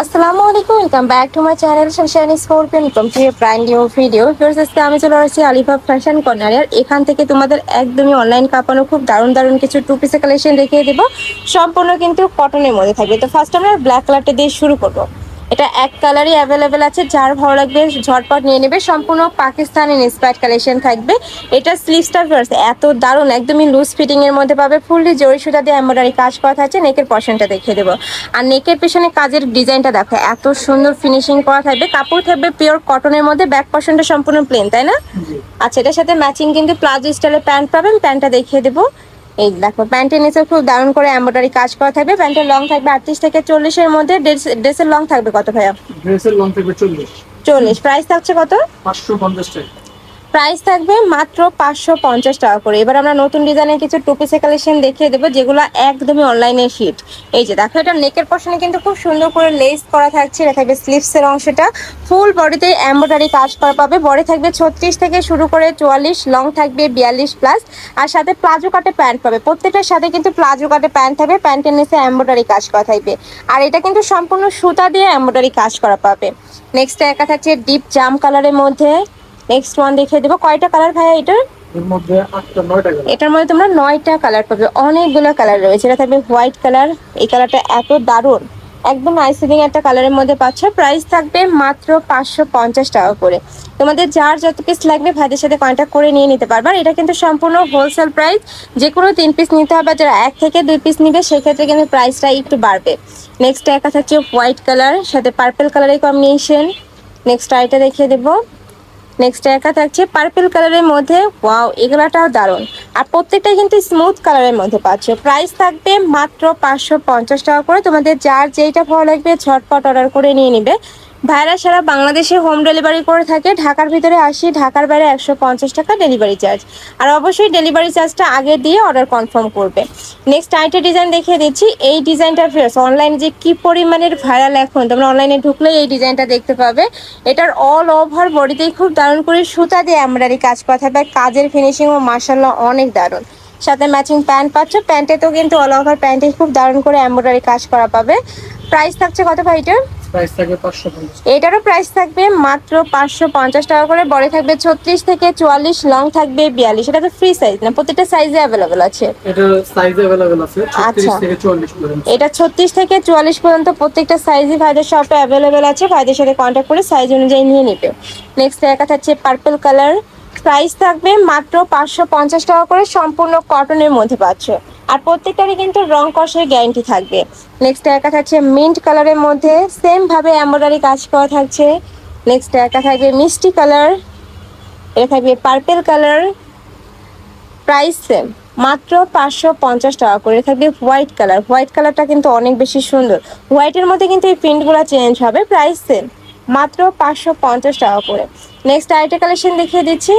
আসসালামু আলাইকুম, welcome back to my channel Sunshine scorpion. Welcome to A brand new video. First আজকে আমি চলে আসছি আলিফা ফ্যাশন কর্নারে। আর এখান থেকে তোমাদের একদমই অনলাইন কাঁপানো খুব দারুণ দারুণ কিছু টু পিসের কালেকশন দেখিয়ে দেবো। সম্পূর্ণ কিন্তু কটনের মধ্যে থাকবে। তো ফার্স্ট আমরা ব্ল্যাক কালারটা দিয়ে শুরু করবো। এটা এক কালারই অ্যাভেলেবেল আছে, যার ভালো লাগবে ঝটপট নিয়ে নেবে। সম্পূর্ণ পাকিস্তানি ইন্সপায়ার্ড কালেকশন থাকবে। এটা স্লিভসটা এত দারুণ, একদমই লুজ ফিটিং এর মধ্যে পাবে। ফুললি জরি সুতা দিয়ে এমব্রয়ডারি কাজ করা থাকছে। নেকের পশনটা দেখিয়ে দেবো। আর নেকের পেছনে কাজের ডিজাইনটা দেখো, এত সুন্দর ফিনিশিং করা থাকবে। কাপড় থাকবে পিওর কটনের মধ্যে। ব্যাক পশনটা সম্পূর্ণ প্লেন, তাই না? আচ্ছা, এটার সাথে ম্যাচিং কিন্তু প্লাজো স্টাইলের প্যান্ট পাবেন। প্যান্টটা দেখিয়ে দেবো। এই দেখো, প্যান্টের নিচে খুব দারুণ করে এমব্রয়ডারি কাজ করা থাকবে। প্যান্টের লং থাকবে 38 থেকে 40 এর মধ্যে। ড্রেসের লং থাকবে কত ভাইয়া? ড্রেসের লং থাকবে 40। প্রাইস থাকছে কত? 550 টাকা। প্রাইস থাকবে মাত্র 550 টাকা করে। এবার আমরা নতুন ডিজাইনের কিছু টু পিসের কালেকশন দেখিয়ে দেবো, যেগুলো একদমই অনলাইনে হিট। এই যে দেখো, এটা নেকের পশনে কিন্তু খুব সুন্দর করে লেস করা থাকছে। এটা থাকবে স্লিভসের অংশটা। ফুল বডিতে এমব্রয়ডারি কাজ করা পাবে। বডি থাকবে 36 থেকে শুরু করে 44, লং থাকবে 42 প্লাস। আর সাথে প্লাজো কাটে প্যান্ট পাবে। প্রত্যেকটার সাথে কিন্তু প্লাজো কাটে প্যান্ট থাকবে। প্যান্টের নিচে এমব্রয়ডারি কাজ করা থাকবে। আর এটা কিন্তু সম্পূর্ণ সুতা দিয়ে এমব্রয়ডারি কাজ করা পাবে। নেক্সট একা থাকছে ডিপ জাম কালারের মধ্যে। নেক্সট ওয়ান দেখিয়ে দেবো। কয়টা কালার ভাইয়া এটার? এর মধ্যে 8টা 9টা কালার। এটার মধ্যে তোমরা 9টা কালার পাবে। অনেকগুলো কালার রয়েছে। এটা থাকবে হোয়াইট কালার। এই কালারটা এত দারুণ, একদম আইসিডিং একটা কালারের মধ্যে পাচ্ছ। প্রাইস থাকবে মাত্র 550 টাকা করে। তোমাদের যার যত পিস লাগবে ভাইদের সাথে কন্ট্যাক্ট করে নিয়ে নিতে পারবে। আর এটা কিন্তু সম্পূর্ণ হোলসেল প্রাইস। যে কোনো 3 পিস নিতে হবে। যারা 1 থেকে 2 পিস নিবে সেক্ষেত্রে কিন্তু প্রাইসটা একটু বাড়বে। নেক্সট একা থাকছে হোয়াইট কালার, সাথে পার্পল কালারের কম্বিনেশন। নেক্সট আইটা দেখিয়ে দেবো। নেক্সট একা থাকছে পার্পল কালারের মধ্যে। ওয়াও, এগুলাটাও দারুণ। আর প্রত্যেকটাই কিন্তু স্মুথ কালারের মধ্যে পাচ্ছ। প্রাইস থাকবে মাত্র 550 টাকা করে। তোমাদের যার যেইটা ভালো লাগবে ঝটপট অর্ডার করে নিয়ে নিবে। ভাইরা সারা বাংলাদেশে হোম ডেলিভারি করে থাকে। ঢাকার ভিতরে 80, ঢাকার বাইরে 150 টাকা ডেলিভারি চার্জ। আর অবশ্যই ডেলিভারি চার্জটা আগে দিয়ে অর্ডার কনফার্ম করবে। নেক্সট আরেকটা ডিজাইন দেখিয়ে দিচ্ছি। এই ডিজাইনটা ফ্রেশ অনলাইন যে কি পরিমাণের ভাইরাল, এখন তোমরা অনলাইনে ঢুকলে এই ডিজাইনটা দেখতে পাবে। এটার অল ওভার বডিতেই খুব দারুণ করে সুতা দিয়ে এমব্রয়ডারি কাজ করা থাকবে। কাজের ফিনিশিং ও মাশাআল্লাহ অনেক দারুণ। সাথে ম্যাচিং প্যান্ট পাচ্ছ। প্যান্টেতেও কিন্তু অল ওভার প্যান্টে খুব দারুণ করে এমব্রয়ডারি কাজ করা পাবে। প্রাইস থাকছে কত ভাই এটার? প্রাইস থাকবে 550। এটারও প্রাইস থাকবে মাত্র 550 টাকা করে। বডি থাকবে 36 থেকে 44, লং থাকবে 42। এটা তো ফ্রি সাইজ না? প্রত্যেকটা সাইজে अवेलेबल আছে। এটা সাইজ अवेलेबल আছে 36 থেকে 44 পর্যন্ত। এটা 36 থেকে 44 পর্যন্ত প্রত্যেকটা সাইজই ভাইদের শপে अवेलेबल আছে। ভাইদের সাথে কন্ট্যাক্ট করে সাইজ অনুযায়ী নিয়ে নেবে। নেক্সট একা থাকছে পার্পল কালার। প্রাইস থাকবে মাত্র 550 টাকা করে। সম্পূর্ণ কটনের মধ্যে পাচ্ছ। আর প্রত্যেকটারই কিন্তু রং কষের গ্যারান্টি থাকবে। নেক্সট একা থাকছে মিন্ট কালারের মধ্যে। সেম ভাবে এমব্রয়ডারি কাজ করা থাকছে। নেক্সট একা থাকবে মিষ্টি কালার। এটা থাকবে পার্পল কালার। প্রাইস সেম, মাত্র 550 টাকা করে। থাকবে হোয়াইট কালার। হোয়াইট কালারটা কিন্তু অনেক বেশি সুন্দর। হোয়াইটের মধ্যে কিন্তু এই প্রিন্টগুলো চেঞ্জ হবে। প্রাইস সেম, মাত্র 550 টাকা করে। নেক্সট আরেকটা কালেকশন দেখিয়ে দিচ্ছি।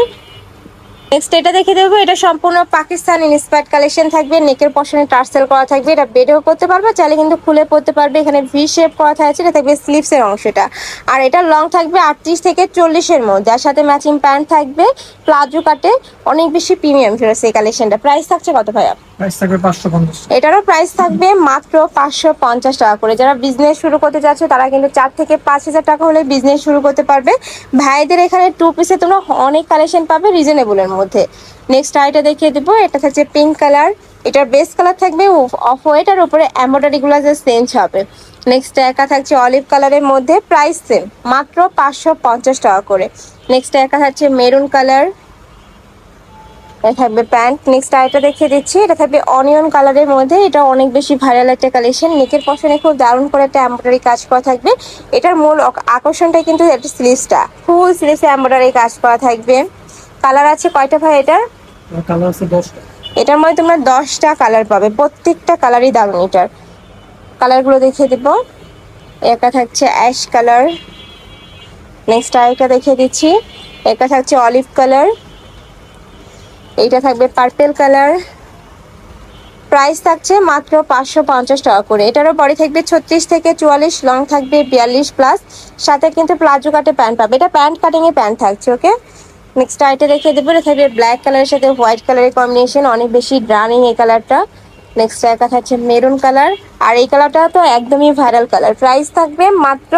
নেক্সট এটা দেখে দেবো। এটা সম্পূর্ণ পাকিস্তানি ইন্সপায়ার্ড কালেকশন থাকবে। নেকের পশনে টার্সেল করা থাকবে। এটা বেডেও করতে পারবে, চাইলে কিন্তু খুলে পড়তে পারবে। এখানে ভি শেপ করা থাকছে। এটা থাকবে স্লিভসের অংশটা। আর এটা লং থাকবে 38 থেকে 40 এর মধ্যে। আর সাথে ম্যাচিং প্যান্ট থাকবে। প্লাজো কাটে অনেক বেশি প্রিমিয়াম ফিরছে এই কালেকশনটা। প্রাইস থাকছে কত ভাইয়া? প্রাইস থাকবে 550। এটারও প্রাইস থাকবে মাত্র 550 টাকা করে। যারা বিজনেস শুরু করতে যাচ্ছে তারা কিন্তু 4 থেকে 5,000 টাকা হলে বিজনেস শুরু করতে পারবে। ভাইদের এখানে টু পিসে তোমরা অনেক কালেকশন পাবে রিজনেবলের মধ্যে। নেক্সট আইটা দেখিয়ে দেবো। এটা থাকছে পিঙ্ক কালার। এটার বেস কালার থাকবে অফ হোয়াইট, আর উপরে এমব্রয়ডারি গুলো যে চেঞ্জ হবে। নেক্সট একা থাকছে অলিভ কালারের মধ্যে। প্রাইস সেম, মাত্র 550 টাকা করে। নেক্সট একা থাকছে মেরুন কালার। এটা থাকবে প্যান্ট। নেক্সট আরেকটা দেখিয়ে দিচ্ছি। এটা থাকবে অনিয়ন কালারের মধ্যে। এটা অনেক বেশি ভাইরাল একটা কালেকশন। নেকের পশনে খুব দারুণ করে একটা এমব্রয়ডারি কাজ করা থাকবে। এটার মূল আকর্ষণটাই কিন্তু একটা স্লিভসটা। ফুল স্লিভসে এমব্রয়ডারি কাজ করা থাকবে। কালার আছে কয়টা ভাই এটার? কালার আছে 10টা। এটার মধ্যে তোমরা 10টা কালার পাবে। প্রত্যেকটা কালারই দারুণ। এটার কালারগুলো দেখিয়ে দেবো। একটা থাকছে অ্যাশ কালার। নেক্সট আরেকটা দেখিয়ে দিচ্ছি। একটা থাকছে অলিভ কালার। এইটা থাকবে পার্পল কালার। প্রাইস থাকছে মাত্র 550 টাকা করে। এটারও বডি থাকবে 36 থেকে 44, লং থাকবে 42 প্লাস। সাথে কিন্তু প্লাজো কাটে প্যান্ট পাবে। এটা প্যান্ট কাটিং এ প্যান্ট থাকছে। ওকে, নেক্সট আইটা দেখিয়ে দেবো। এটা থাকবে ব্ল্যাক কালারের সাথে হোয়াইট কালারের কম্বিনেশন। অনেক বেশি রানিং এই কালারটা। নেক্সট একা থাকছে মেরুন কালার, আর এই কালারটা তো একদমই ভাইরাল কালার। প্রাইস থাকবে মাত্র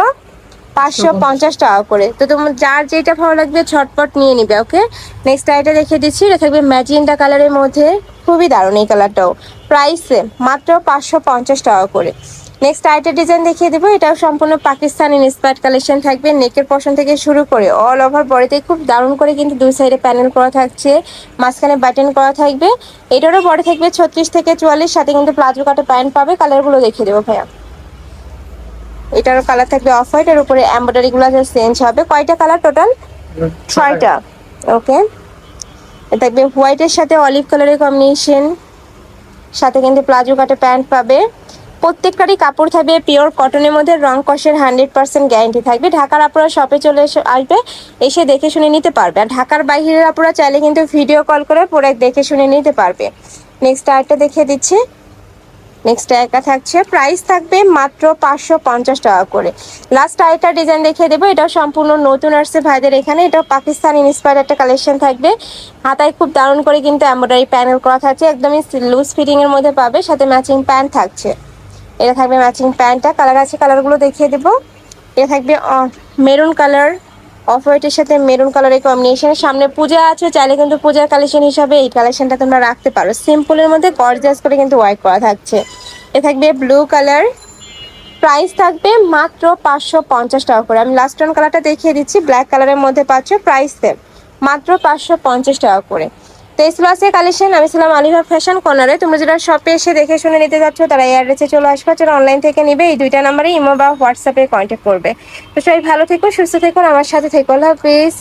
550 টাকা করে। তো তোমার যার যেটা ভালো লাগবে ঝটপট নিয়ে নিবে। ওকে, নেক্সট আইটা দেখিয়ে দিচ্ছি, এটা থাকবে ম্যাজেন্টা কালারের মধ্যে, খুবই দারুণ এই কালারটাও। প্রাইসে মাত্র 550 টাকা করে। নেক্সট আইটা ডিজাইন দেখিয়ে দেবো, এটাও সম্পূর্ণ পাকিস্তানি ইন্সপায়ার্ড কালেকশন থাকবে। নেকের পশন থেকে শুরু করে অল ওভার বডিতে খুব দারুণ করে কিন্তু দুই সাইডে প্যানেল করা থাকছে, মাঝখানে বাটন করা থাকবে। এটারও বডি থাকবে 36 থেকে 44, সাথে কিন্তু প্লাজো কাটা প্যান্ট পাবে। কালারগুলো দেখিয়ে দেবো ভাইয়া। এটারও কালার থাকবে অফ হোয়াইট, এর উপরে এমব্রয়ডারি গুলো চেঞ্জ হবে। কয়টা কালার টোটাল? 6টা। ওকে, থাকবে হোয়াইটের সাথে অলিভ কালারের কম্বিনেশন, সাথে কিন্তু প্লাজো কাটে প্যান্ট পাবে। প্রত্যেকটারই কাপড় থাকবে পিওর কটনের মধ্যে, রং কষের 100% গ্যারান্টি থাকবে। ঢাকার আপুরা শপে চলে আসবে, এসে দেখে শুনে নিতে পারবে। আর ঢাকার বাইরের আপুরা চাইলে কিন্তু ভিডিও কল করে প্রোডাক্ট দেখে শুনে নিতে পারবে। নেক্সট আরেকটা দেখিয়ে দিচ্ছি। নেক্সট একা থাকছে, প্রাইস থাকবে মাত্র 550 টাকা করে। লাস্ট আরেকটা ডিজাইন দেখিয়ে দেবো, এটাও সম্পূর্ণ নতুন আসছে ভাইদের এখানে। এটাও পাকিস্তান ইন্সপায়ার্ড একটা কালেকশন থাকবে। হাতায় খুব দারুণ করে কিন্তু এমব্রয়ডারি প্যানেল করা থাকছে, একদমই লুজ ফিটিং এর মধ্যে পাবে, সাথে ম্যাচিং প্যান্ট থাকছে। এটা থাকবে ম্যাচিং প্যান্টটা। কালার আছে, কালারগুলো দেখিয়ে দেবো। এটা থাকবে মেরুন কালার, অফ হোয়াইটের সাথে মেরুন কালারের কম্বিনেশন। সামনে পূজা আছে, চাইলে কিন্তু পূজার কালেকশন হিসাবে এই কালেকশনটা তোমরা রাখতে পারো। সিম্পলের মধ্যে গর্জিয়াস করে কিন্তু ওয়ার্ক করা থাকছে। এ থাকবে ব্লু কালার, প্রাইস থাকবে মাত্র 550 টাকা করে। আমি লাস্ট ওয়ান কালারটা দেখিয়ে দিচ্ছি, ব্ল্যাক কালারের মধ্যে পাচ্ছ, প্রাইস দেব মাত্র 550 টাকা করে। তো এই ছিল আজকের কালেকশন। আমি ছিলাম আলিফা ফ্যাশন কর্নারে। তোমরা যারা শপে এসে দেখে শুনে নিতে যাচ্ছ তারা এই অ্যাড্রেসে চলে আসবে, যারা অনলাইন থেকে নিবে এই দুইটা নাম্বারে ইমো বা হোয়াটসঅ্যাপে কন্ট্যাক্ট করবে। তো সবাই ভালো থেকো, সুস্থ থেকো, আমার সাথে থেকো। আল্লাহ হাফিজ।